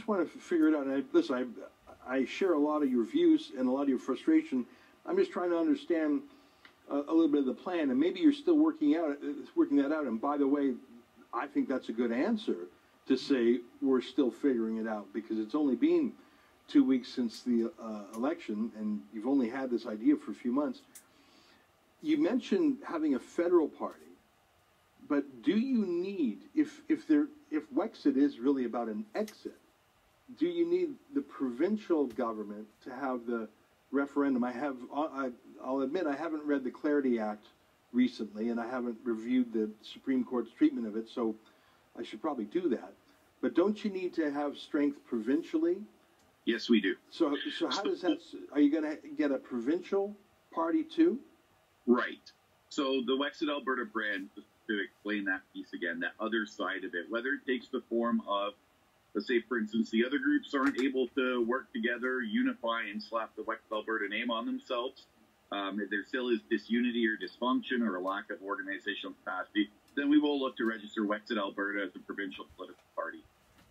just want to figure it out. And listen, I share a lot of your views and a lot of your frustration. I'm just trying to understand a little bit of the plan, and maybe you're still working that out. And by the way, I think that's a good answer to say we're still figuring it out, because it's only been 2 weeks since the election, and you've only had this idea for a few months. You mentioned having a federal party, but do you need, if Wexit is really about an exit, do you need the provincial government to have the referendum? I'll admit I haven't read the Clarity Act recently, and I haven't reviewed the Supreme Court's treatment of it, so I should probably do that. But don't you need to have strength provincially? Yes, we do. So how does that? Are you going to get a provincial party too? Right. So the Wexit Alberta brand, just to explain that piece again, that other side of it, whether it takes the form of, let's say, for instance, the other groups aren't able to work together, unify, and slap the Wexit Alberta name on themselves, if there still is disunity or dysfunction or a lack of organizational capacity, then we will look to register Wexit Alberta as a provincial political party.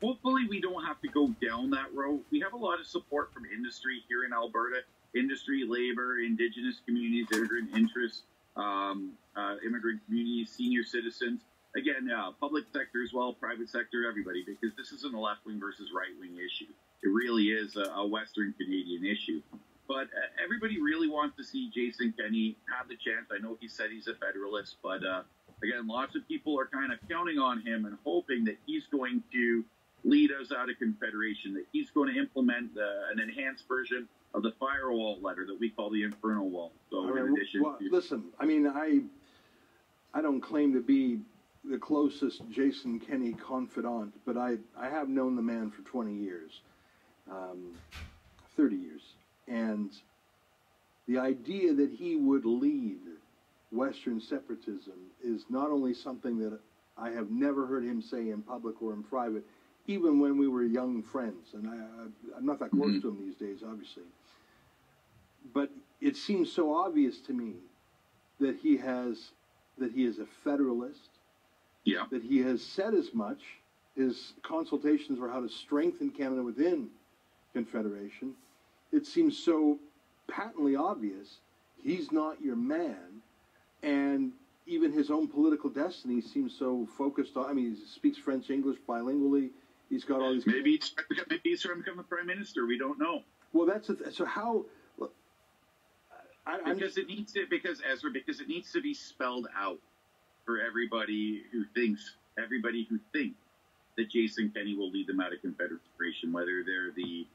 Hopefully, we don't have to go down that road. We have a lot of support from industry here in Alberta, industry, labor, Indigenous communities, immigrant interests, immigrant communities, senior citizens. Again, public sector as well, private sector, everybody, because this isn't a left-wing versus right-wing issue. It really is a Western Canadian issue. But everybody really wants to see Jason Kenney have the chance. I know he said he's a Federalist, but again, lots of people are kind of counting on him and hoping that he's going to lead us out of Confederation, that he's going to implement an enhanced version of the firewall letter that we call the Infernal Wall. So in addition to... Listen, I mean, I don't claim to be the closest Jason Kenney confidant, but I have known the man for 20 years, 30 years. And the idea that he would lead Western separatism is not only something that I have never heard him say in public or in private, even when we were young friends. And I'm not that close to him these days, obviously. But it seems so obvious to me that he is a Federalist. Yeah. That he has said as much. His consultations for how to strengthen Canada within Confederation. It seems so patently obvious he's not your man, and even his own political destiny seems so focused on. I mean, he speaks French, English bilingually. He's got all these. Maybe he's trying to become the prime minister. We don't know. Well, that's so how. Look, because it needs it needs to be spelled out for everybody who thinks that Jason Kenney will lead them out of Confederation, whether they're the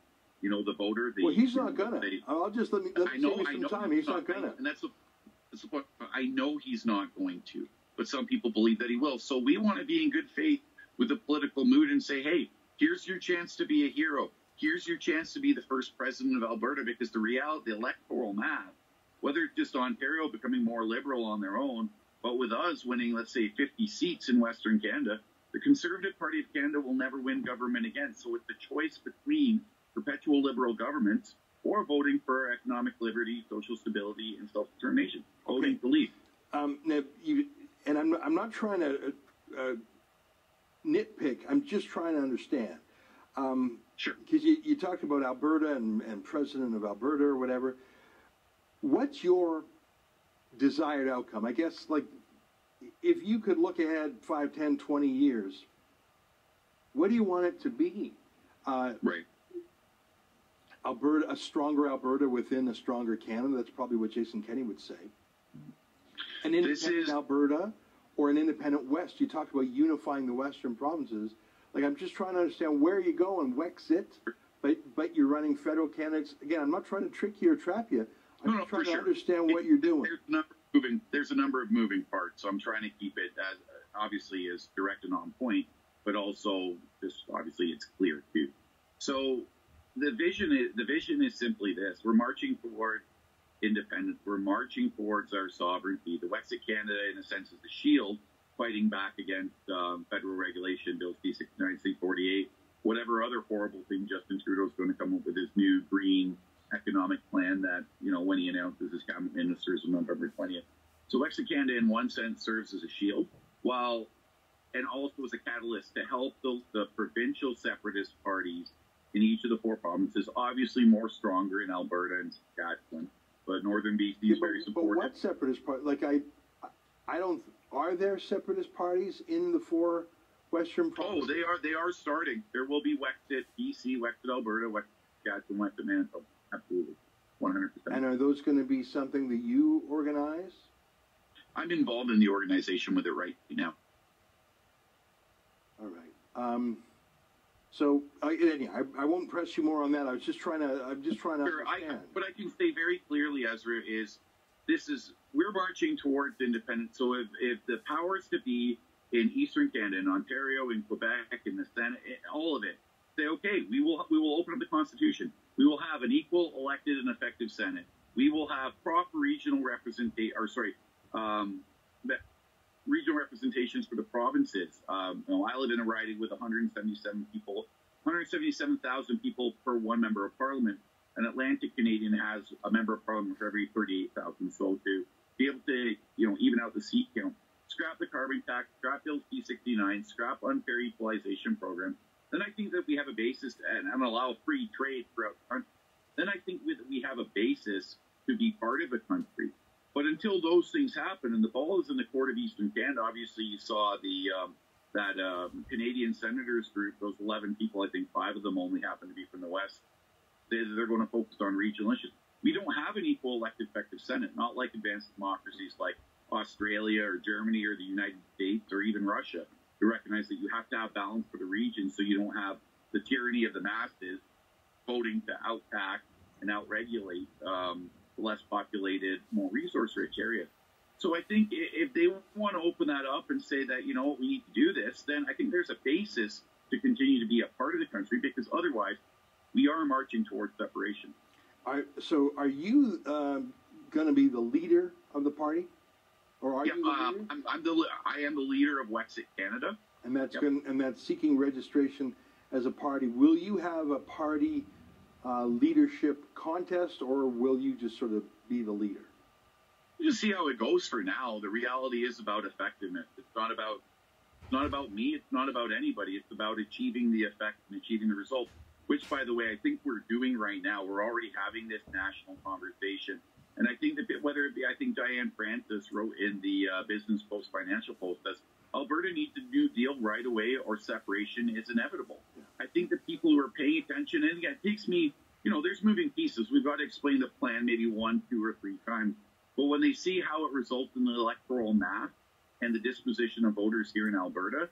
voter. Well, he's not gonna. I'll just let me save you some time. He's not gonna. And that's the point. I know he's not going to, but some people believe that he will. So we want to be in good faith with the political mood and say, hey, here's your chance to be a hero. Here's your chance to be the first president of Alberta, because the electoral math, whether it's just Ontario becoming more liberal on their own, but with us winning, let's say, 50 seats in Western Canada, the Conservative Party of Canada will never win government again. So it's a choice between perpetual liberal governments or voting for economic liberty, social stability, and self-determination. Voting to leave. Now, I'm not trying to nitpick. I'm just trying to understand. Sure. Because you talked about Alberta and President of Alberta or whatever. What's your desired outcome? I guess, like, if you could look ahead 5, 10, 20 years, what do you want it to be? Right. Alberta, a stronger Alberta within a stronger Canada. That's probably what Jason Kenney would say. An independent Alberta or an independent West. You talked about unifying the Western provinces. Like, I'm just trying to understand where you go and Wexit, but you're running federal candidates. Again, I'm not trying to trick you or trap you. I'm just trying to understand what you're doing. There's a number of moving parts, so I'm trying to keep it as obviously as direct and on point, but also just obviously it's clear too. So the vision is simply this: we're marching toward independence. We're marching towards our sovereignty. The Wexit Canada, in a sense, is the shield fighting back against federal regulation, Bill C-69, C-48, whatever other horrible thing Justin Trudeau's going to come up with his new green economic plan that, when he announces his cabinet ministers on November 20th. So Wexit Canada, in one sense, serves as a shield, and also as a catalyst to help the provincial separatist parties in each of the 4 provinces. Obviously, more stronger in Alberta and Saskatchewan, but Northern BC is very supportive. But what separatist party? Like I don't. Are there separatist parties in the 4 Western provinces? Oh, they are starting. There will be Wexit BC, Wexit Alberta, Wexit Saskatchewan, Wexit Manitoba. Absolutely, 100%. And are those going to be something that you organize? I'm involved in the organization with it right now. All right. So anyhow, I won't press you more on that. I'm just trying to understand. But I can say very clearly, Ezra, we're marching towards independence. So if the powers to be in Eastern Canada, in Ontario, in Quebec, in the Senate, all of it, say, okay, we will open up the Constitution. We will have an equal, elected, and effective Senate. We will have proper regional regional representations for the provinces. I live in a riding with 177,000 people per 1 member of parliament. An Atlantic Canadian has a member of parliament for every 38,000. So to be able to, even out the seat count, scrap the carbon tax, scrap Bill C-69, scrap unfair equalization program, then I think that we have a basis and allow free trade throughout the country. Then I think that we have a basis to be part of the country. But until those things happen, and the ball is in the court of Eastern Canada, obviously you saw that Canadian senators group, those 11 people, I think 5 of them only happen to be from the West. They're going to focus on regional issues. We don't have an equal elected effective Senate, not like advanced democracies like Australia or Germany or the United States or even Russia, to recognize that you have to have balance for the region so you don't have the tyranny of the masses voting to out-tax and out-regulate less populated, more resource-rich areas. So I think if they want to open that up and say that, we need to do this, then I think there's a basis to continue to be a part of the country, because otherwise we are marching towards separation. So are you going to be the leader of the party? Or are you the leader? I am the leader of Wexit Canada. And that's that's seeking registration as a party. Will you have a party leadership contest, or will you just sort of be the leader? We'll just see how it goes for now. The reality is about effectiveness. It's not about me. It's not about anybody. It's about achieving the effect and achieving the results, which, by the way, I think we're doing right now. We're already having this national conversation. And I think that I think Diane Francis wrote in the Business Post, Financial Post, that Alberta needs a new deal right away or separation is inevitable. I think that people who are paying attention, and again, it takes me, there's moving pieces. We've got to explain the plan maybe 1, 2, or 3 times. But when they see how it results in the electoral math and the disposition of voters here in Alberta,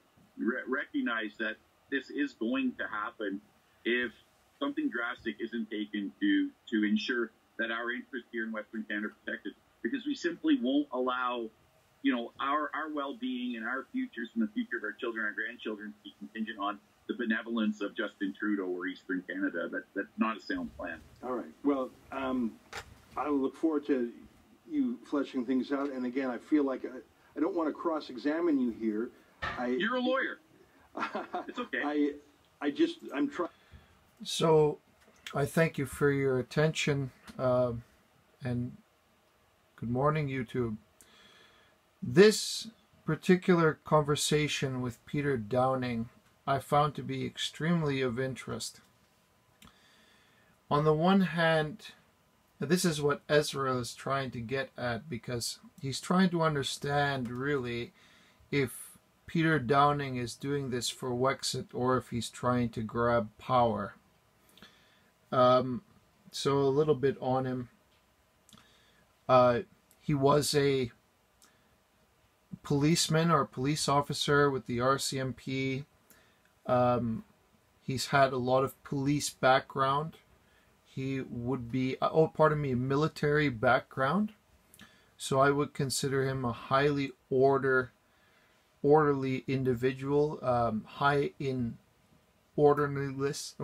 recognize that this is going to happen if something drastic isn't taken to ensure that our interests here in Western Canada are protected, because we simply won't allow, our well-being and our futures and the future of our children and our grandchildren to be contingent on the benevolence of Justin Trudeau or Eastern Canada. That's not a sound plan. All right. Well, I look forward to you fleshing things out. And again, I feel like I don't want to cross-examine you here. You're a lawyer. It's okay. I'm trying. So I thank you for your attention, and good morning, YouTube. This particular conversation with Peter Downing I found to be extremely of interest. On the one hand, this is what EZRA is trying to get at, because he's trying to understand really if Peter Downing is doing this for Wexit or if he's trying to grab power. So a little bit on him. He was a policeman or police officer with the RCMP. He's had a lot of police background. He would be, military background. So I would consider him a highly orderly individual, high in orderliness.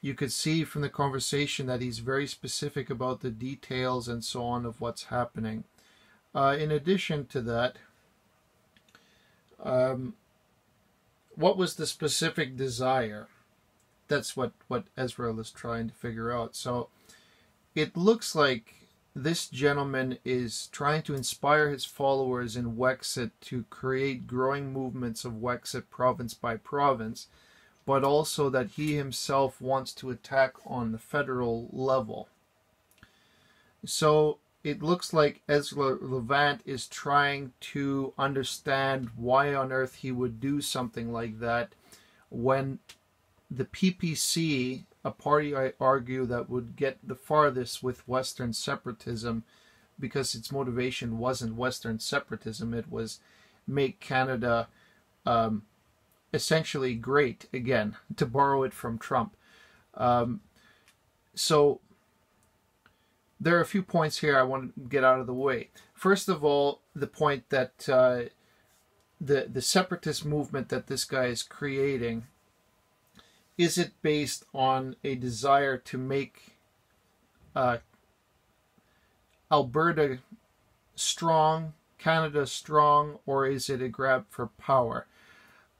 You could see from the conversation that he's very specific about the details and so on of what's happening. In addition to that, what was the specific desire? That's what EZRA is trying to figure out. So it looks like this gentleman is trying to inspire his followers in Wexit to create growing movements of Wexit province by province, but also that he himself wants to attack on the federal level. So it looks like EZRA Levant is trying to understand why on earth he would do something like that when the PPC, a party I argue that would get the farthest with Western separatism, because its motivation wasn't Western separatism, it was make Canada essentially great again, to borrow it from Trump. So there are a few points here I want to get out of the way. First of all, the point that the separatist movement that this guy is creating, is it based on a desire to make Alberta strong, Canada strong, or is it a grab for power?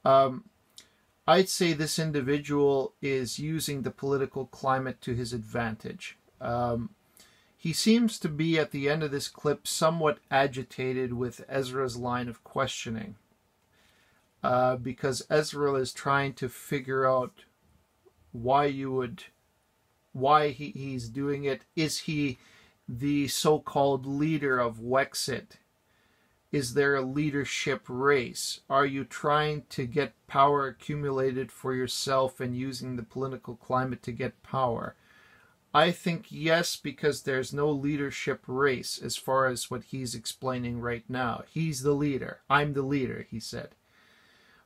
I'd say this individual is using the political climate to his advantage. He seems to be, at the end of this clip, somewhat agitated with Ezra's line of questioning, because Ezra is trying to figure out why he's doing it. Is he the so-called leader of Wexit? Is there a leadership race? Are you trying to get power accumulated for yourself and using the political climate to get power? I think yes, because there's no leadership race as far as what he's explaining right now. He's the leader. I'm the leader, he said.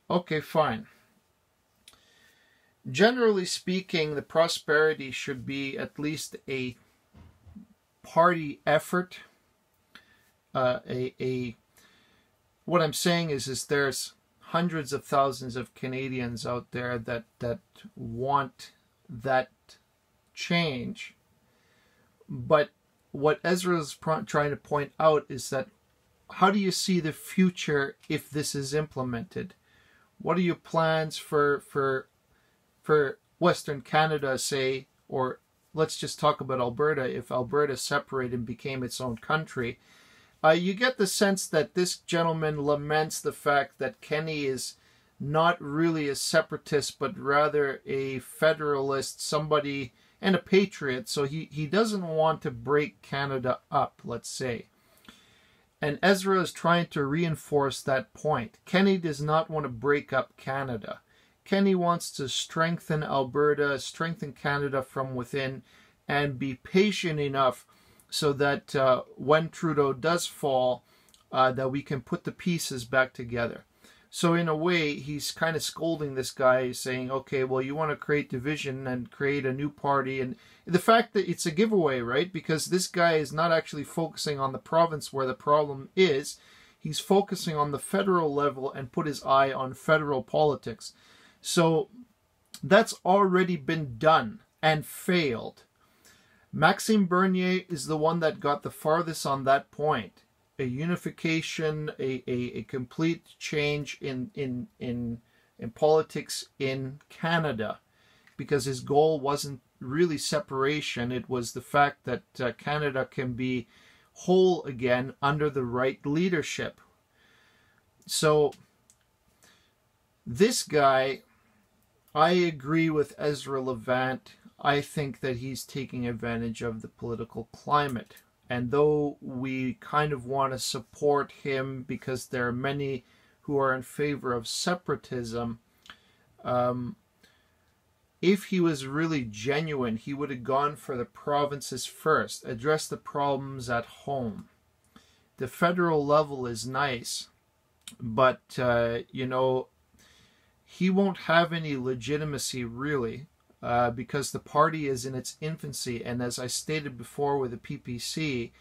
Okay, fine. Generally speaking, the prosperity should be at least a party effort. What I'm saying is there's hundreds of thousands of Canadians out there that want that change. But what Ezra is trying to point out is that, how do you see the future if this is implemented? What are your plans for Western Canada, say, or let's just talk about Alberta? If Alberta separated and became its own country, you get the sense that this gentleman laments the fact that Kenny is not really a separatist, but rather a federalist, somebody, and a patriot. So he doesn't want to break Canada up, let's say. And Ezra is trying to reinforce that point. Kenny does not want to break up Canada. Kenny wants to strengthen Alberta, strengthen Canada from within, and be patient enough so that when Trudeau does fall, that we can put the pieces back together. So in a way, he's kind of scolding this guy, saying, okay, well, you want to create division and create a new party. And the fact that it's a giveaway, right? Because this guy is not actually focusing on the province where the problem is. He's focusing on the federal level and put his eye on federal politics. So that's already been done and failed. Maxime Bernier is the one that got the farthest on that point. A unification, a complete change in politics in Canada, because his goal wasn't really separation. It was the fact that Canada can be whole again under the right leadership. So this guy, I agree with Ezra Levant. I think that he's taking advantage of the political climate. And though we kind of want to support him because there are many who are in favor of separatism, if he was really genuine, he would have gone for the provinces first, address the problems at home. The federal level is nice, but, you know, he won't have any legitimacy really. Because the party is in its infancy, and as I stated before with the PPC,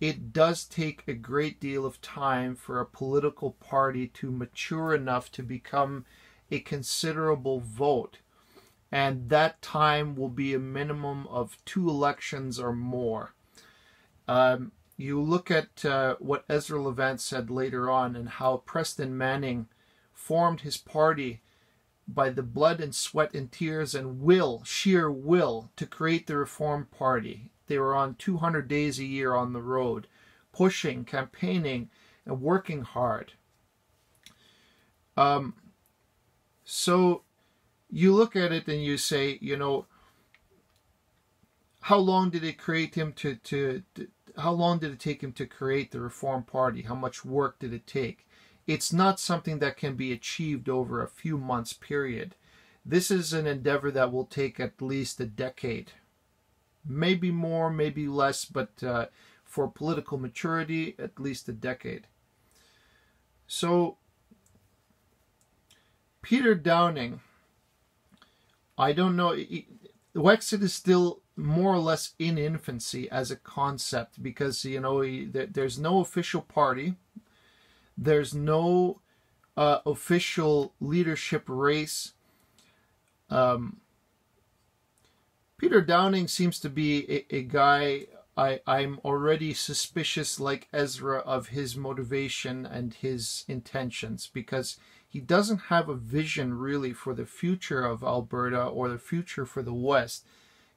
it does take a great deal of time for a political party to mature enough to become a considerable vote, and that time will be a minimum of 2 elections or more. You look at what Ezra Levant said later on, and how Preston Manning formed his party by the blood and sweat and tears and will, sheer will, to create the Reform Party. they were on 200 days a year on the road, pushing, campaigning, and working hard. So you look at it and you say, you know, how long did it create him how long did it take him to create the Reform Party? How much work did it take? It's not something that can be achieved over a few months period. This is an endeavor that will take at least a decade. Maybe more, maybe less, but for political maturity, at least a decade. So, Peter Downing, I don't know, Wexit is still more or less in infancy as a concept because, you know, there's no official party. There's no official leadership race. Peter Downing seems to be a guy I'm already suspicious, like EZRA, of his motivation and his intentions, because he doesn't have a vision really for the future of Alberta or the future for the West.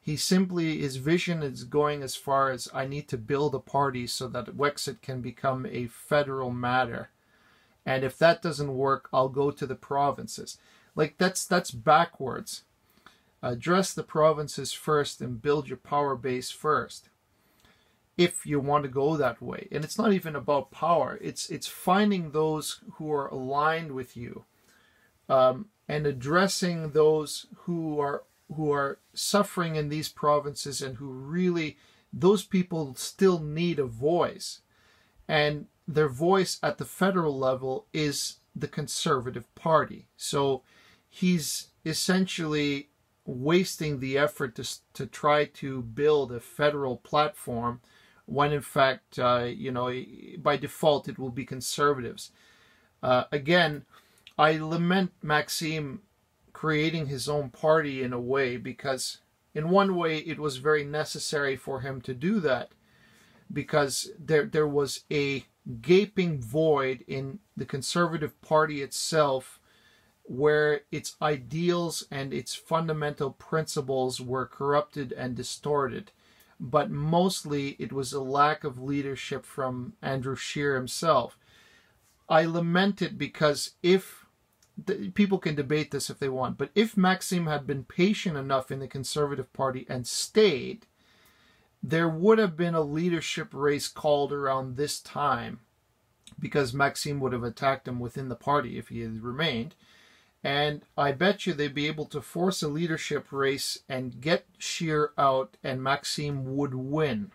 He simply, his vision is going as far as, I need to build a party so that Wexit can become a federal matter. And if that doesn't work, I'll go to the provinces. Like, that's backwards. Address the provinces first and build your power base first, if you want to go that way. And it's not even about power. It's finding those who are aligned with you, and addressing those who are suffering in these provinces and who really, those people still need a voice. And their voice at the federal level is the Conservative Party. So he's essentially wasting the effort to try to build a federal platform when in fact, you know, by default it will be Conservatives. Again, I lament Maxime creating his own party in a way, because in one way it was very necessary for him to do that, because there was a gaping void in the Conservative Party itself, where its ideals and its fundamental principles were corrupted and distorted. But mostly it was a lack of leadership from Andrew Scheer himself. I lament it because if, people can debate this if they want, but if Maxime had been patient enough in the Conservative Party and stayed, there would have been a leadership race called around this time, because Maxime would have attacked him within the party if he had remained. And I bet you they'd be able to force a leadership race and get Scheer out, and Maxime would win.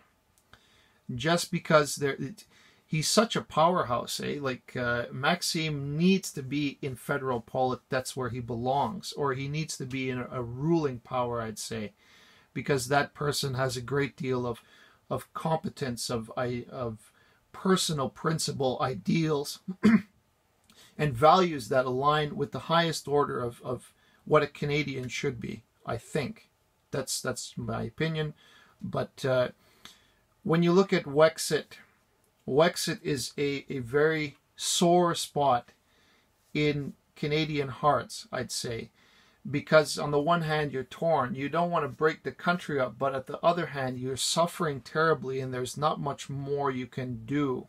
Just because he's such a powerhouse, eh? Like, Maxime needs to be in federal politics. That's where he belongs. Or he needs to be in a ruling power, I'd say. Because that person has a great deal of competence, of personal principle, ideals, and values that align with the highest order of what a Canadian should be, I think. That's my opinion. But when you look at Wexit, Wexit is a very sore spot in Canadian hearts, I'd say. Because on the one hand, you're torn. You don't want to break the country up, but at the other hand, you're suffering terribly and there's not much more you can do.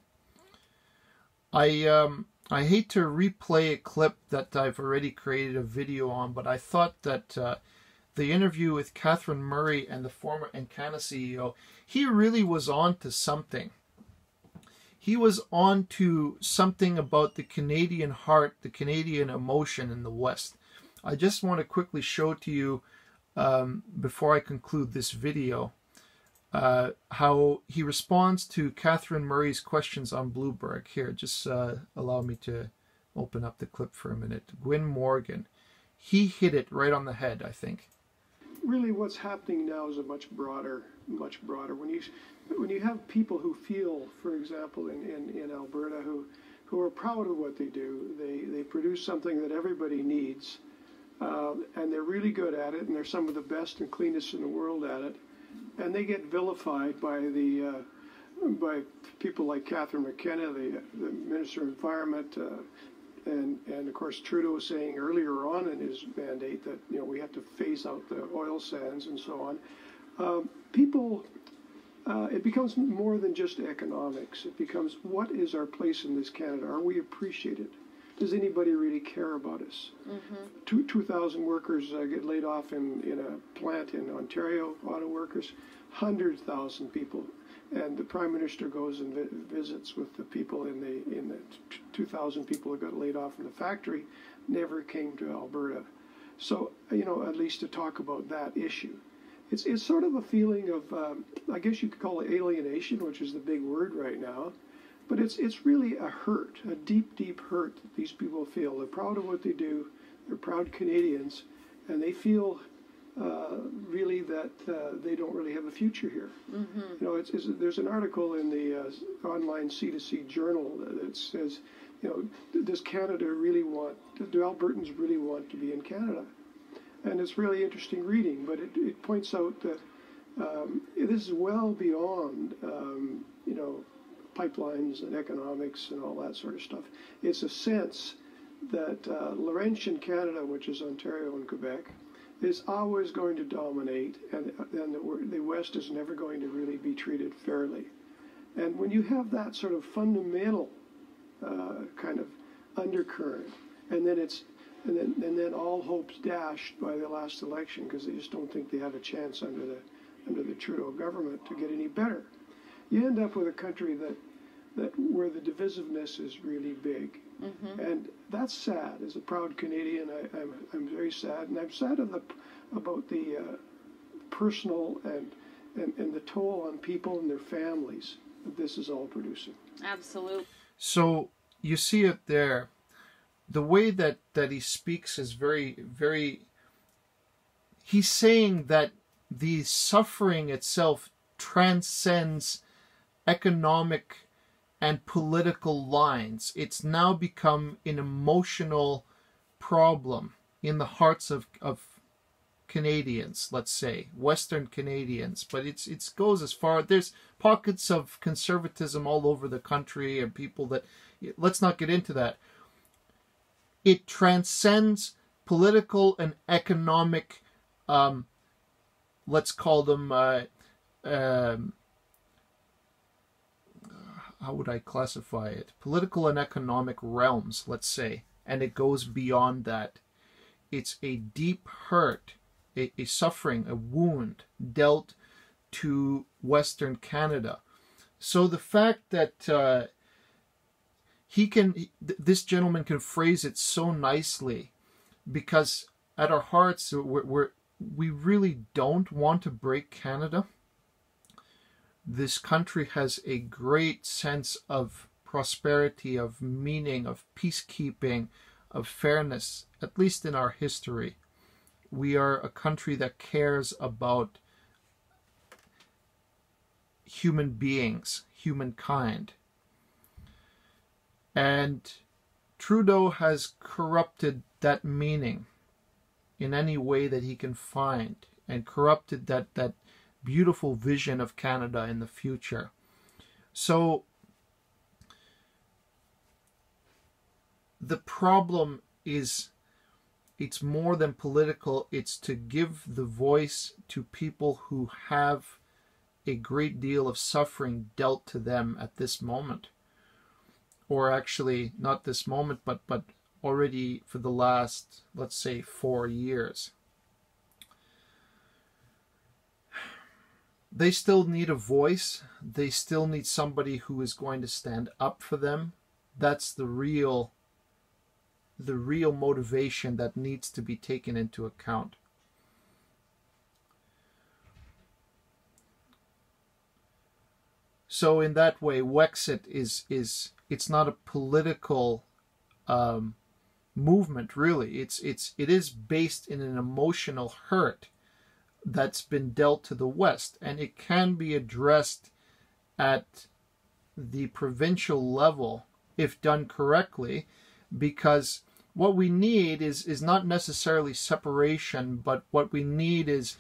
I hate to replay a clip that I've already created a video on, but I thought that the interview with Catherine Murray and the former Encana CEO, he really was on to something. He was on to something about the Canadian heart, the Canadian emotion in the West. I just want to quickly show to you, before I conclude this video, how he responds to Catherine Murray's questions on Bloomberg. Here, just allow me to open up the clip for a minute. GWYN Morgan. He hit it right on the head, I think. Really what's happening now is a much broader. When you have people who feel, for example, in Alberta, who are proud of what they do, they produce something that everybody needs, and they're really good at it, and they're some of the best and cleanest in the world at it. And they get vilified by by people like Catherine McKenna, the Minister of Environment, and of course Trudeau was saying earlier on in his mandate that we have to phase out the oil sands and so on. People it becomes more than just economics. It becomes, what is our place in this Canada? Are we appreciated? Does anybody really care about us? 2,000 workers get laid off in a plant in Ontario, auto workers, 100,000 people. And the Prime Minister goes and visits with the people in the 2,000 people that got laid off in the factory, never came to Alberta. So, at least to talk about that issue. It's sort of a feeling of, I guess you could call it alienation, which is the big word right now. But it's really a hurt, a deep, deep hurt that these people feel. They're proud of what they do. They're proud Canadians. And they feel really that they don't really have a future here. There's an article in the online C2C journal that says, does Canada really do Albertans really want to be in Canada? And it's really interesting reading, but it points out that this is well beyond, pipelines and economics and all that sort of stuff. It's a sense that Laurentian Canada, which is Ontario and Quebec, is always going to dominate, and the West is never going to really be treated fairly. And when you have that sort of fundamental kind of undercurrent, and then all hopes dashed by the last election because they just don't think they have a chance under the Trudeau government to get any better, you end up with a country that where the divisiveness is really big. And that's sad. As a proud Canadian, I'm very sad, and I'm sad about the personal and the toll on people and their families that this is all producing. Absolutely. So you see it there. The way that he speaks is very, very... He's saying that the suffering itself transcends economic and political lines. It's now become an emotional problem in the hearts of Canadians, let's say, Western Canadians. But it goes as far. There's pockets of conservatism all over the country and people that... Let's not get into that. It transcends political and economic, let's call them, how would I classify it? Political and economic realms, let's say. And it goes beyond that. It's a deep hurt, a suffering, a wound dealt to Western Canada. So the fact that this gentleman can phrase it so nicely, because at our hearts, we really don't want to break Canada. This country has a great sense of prosperity, of meaning, of peacekeeping, of fairness, at least in our history. We are a country that cares about human beings, humankind. And Trudeau has corrupted that meaning in any way that he can find, and corrupted that beautiful vision of Canada in the future. So the problem is, it's more than political. It's to give the voice to people who have a great deal of suffering dealt to them at this moment. Or actually, not this moment, but already for the last, let's say, 4 years. They still need a voice. They still need somebody who is going to stand up for them. That's the real motivation that needs to be taken into account. So in that way, Wexit it's not a political movement, really. It is based in an emotional hurt that's been dealt to the West, and it can be addressed at the provincial level if done correctly, because what we need is not necessarily separation, but what we need is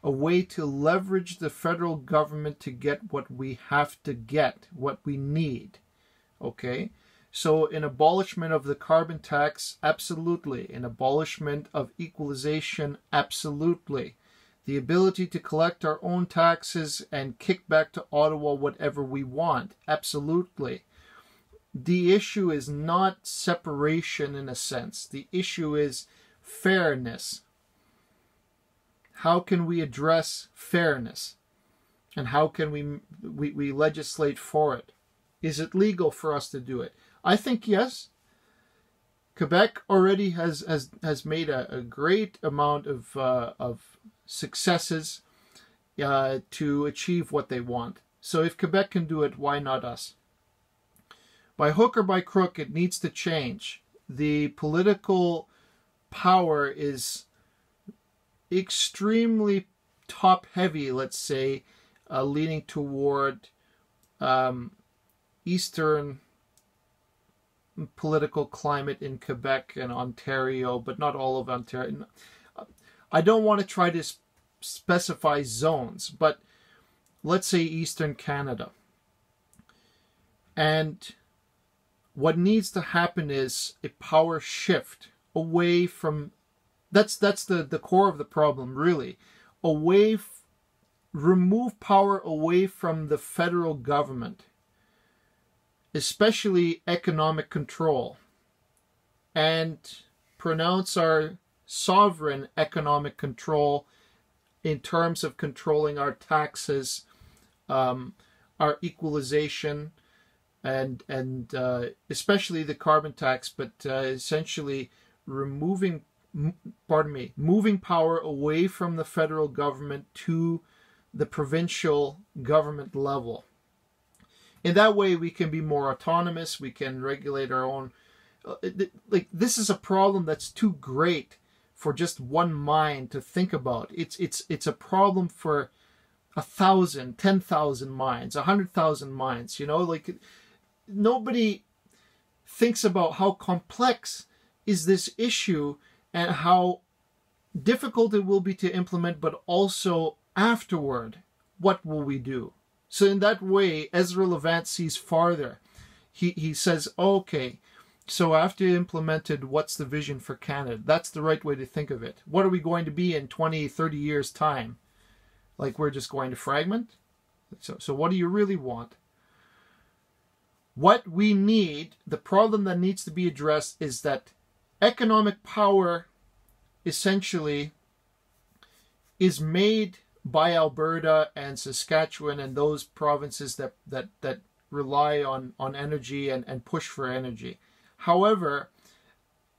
a way to leverage the federal government to get what we have to get, what we need. Okay? So an abolishment of the carbon tax, absolutely. An abolishment of equalization, absolutely. the ability to collect our own taxes and kick back to Ottawa whatever we want. Absolutely. The issue is not separation in a sense. The issue is fairness. How can we address fairness? And how can we legislate for it? Is it legal for us to do it? I think yes. Quebec already has made a great amount of successes to achieve what they want. So if Quebec can do it, why not us? By hook or by crook, it needs to change. The political power is extremely top-heavy, let's say, leaning toward Eastern political climate in Quebec and Ontario, but not all of Ontario. I don't want to try to specify zones, but let's say Eastern Canada. And what needs to happen is a power shift away from, that's the core of the problem, really. Remove power away from the federal government, especially economic control, and pronounce our sovereign economic control in terms of controlling our taxes, our equalization, and especially the carbon tax, but essentially moving power away from the federal government to the provincial government level. In that way, we can be more autonomous. We can regulate our own. This is a problem that's too great for just one mind to think about. It's a problem for 1,000, 10,000 minds, 100,000 minds. You know, nobody thinks about how complex is this issue and how difficult it will be to implement, but also afterward, what will we do? So in that way, EZRA LEVANT sees farther. He says, okay, so after implemented, what's the vision for Canada? That's the right way to think of it. What are we going to be in 20, 30 years' time? Like we're just going to fragment? So what do you really want? What we need, the problem that needs to be addressed is that economic power essentially is made by Alberta and Saskatchewan and those provinces that rely on energy and push for energy. However,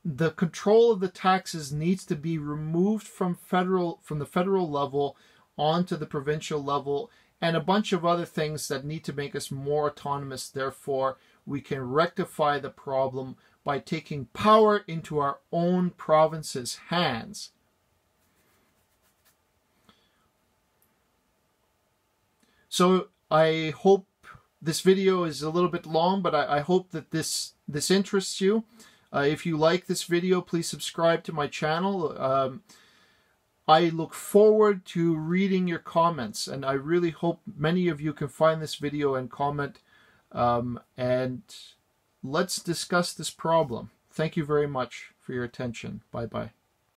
the control of the taxes needs to be removed from the federal level onto the provincial level, and a bunch of other things that need to make us more autonomous. Therefore, we can rectify the problem by taking power into our own province's hands. So I hope this video is a little bit long, but I hope that this interests you. If you like this video, please subscribe to my channel. I look forward to reading your comments, and I really hope many of you can find this video and comment, and let's discuss this problem. Thank you very much for your attention. Bye-bye.